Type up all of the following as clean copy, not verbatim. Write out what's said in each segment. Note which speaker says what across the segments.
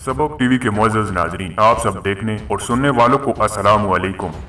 Speaker 1: सबक टीवी के मुअज़्ज़ज़ नाज़रीन, आप सब देखने और सुनने वालों को अस्सलामु अलैकुम।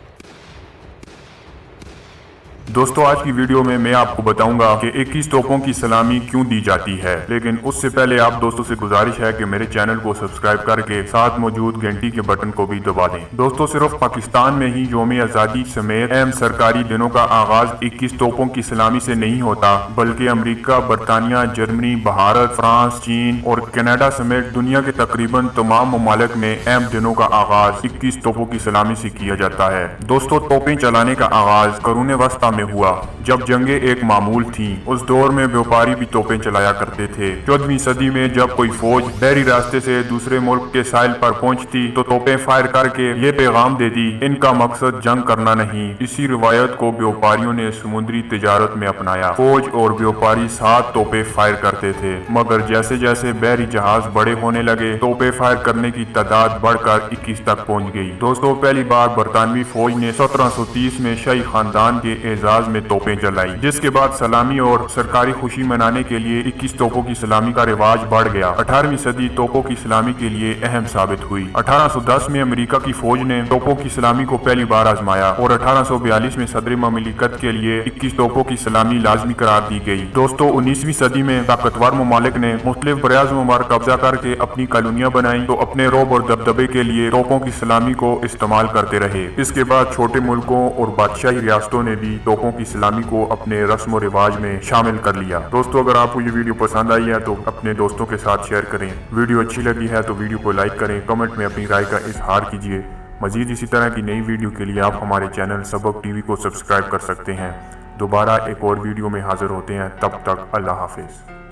Speaker 1: दोस्तों, आज की वीडियो में मैं आपको बताऊंगा कि 21 तोपों की सलामी क्यों दी जाती है। लेकिन उससे पहले आप दोस्तों से गुजारिश है कि मेरे चैनल को सब्सक्राइब करके साथ मौजूद घंटी के बटन को भी दबा दें। दोस्तों, सिर्फ पाकिस्तान में ही यौम आज़ादी समेत अहम सरकारी दिनों का आगाज 21 तोपों की सलामी से नहीं होता, बल्कि अमरीका, बरतानिया, जर्मनी, भारत, फ्रांस, चीन और कनाडा समेत दुनिया के तकरीबन तमाम ममालिक में अहम दिनों का आगाज 21 तोपों की सलामी से किया जाता है। दोस्तों, तोपें चलाने का आगाज करून वस्ता में हुआ, जब जंगे एक मामूल थी। उस दौर में व्यापारी भी तोपें चलाया करते थे। 14वीं सदी में जब कोई फौज बहरी रास्ते से दूसरे मुल्क के साहिल पर पहुंचती तो तोपें फायर करके ये पैगाम देती, इनका मकसद जंग करना नहीं। इसी रिवायत को व्यापारियों ने समुद्री तिजारत में अपनाया। फौज और व्यापारी साथ तोपें फायर करते थे, मगर जैसे जैसे बहरी जहाज बड़े होने लगे, तोपें फायर करने की तादाद बढ़कर 21 तक पहुंच गई। दोस्तों, पहली बार बरतानवी फौज ने 1730 में शाही खानदान के एजाज में तोपें जलाई, जिसके बाद सलामी और सरकारी खुशी मनाने के लिए 21 तोपों की सलामी का रिवाज बढ़ गया। 18वीं सदी तोपों की सलामी के लिए अहम साबित हुई। 1810 में अमेरिका की फौज ने तोपों की सलामी को पहली बार आजमाया और 1842 में सदर ममलिकत के लिए 21 तोपों की सलामी लाजमी करार दी गई। दोस्तों, 19वीं सदी में ताकतवर ममालिक ने मुख्तलिफ बराज़ों पर कब्जा करके अपनी कॉलोनियां बनाई, तो अपने रोब और दबदबे के लिए तोपों की सलामी को इस्तेमाल करते रहे। इसके बाद छोटे मुल्कों और बादशाही रियासतों ने भी तोपों की सलामी को अपने रस्म और रिवाज में शामिल कर लिया। दोस्तों, अगर आपको ये वीडियो पसंद आई है तो अपने दोस्तों के साथ शेयर करें। वीडियो अच्छी लगी है तो वीडियो को लाइक करें, कमेंट में अपनी राय का इजहार कीजिए। मजीद इसी तरह की नई वीडियो के लिए आप हमारे चैनल सबक टीवी को सब्सक्राइब कर सकते हैं। दोबारा एक और वीडियो में हाजिर होते हैं, तब तक अल्लाह हाफिज।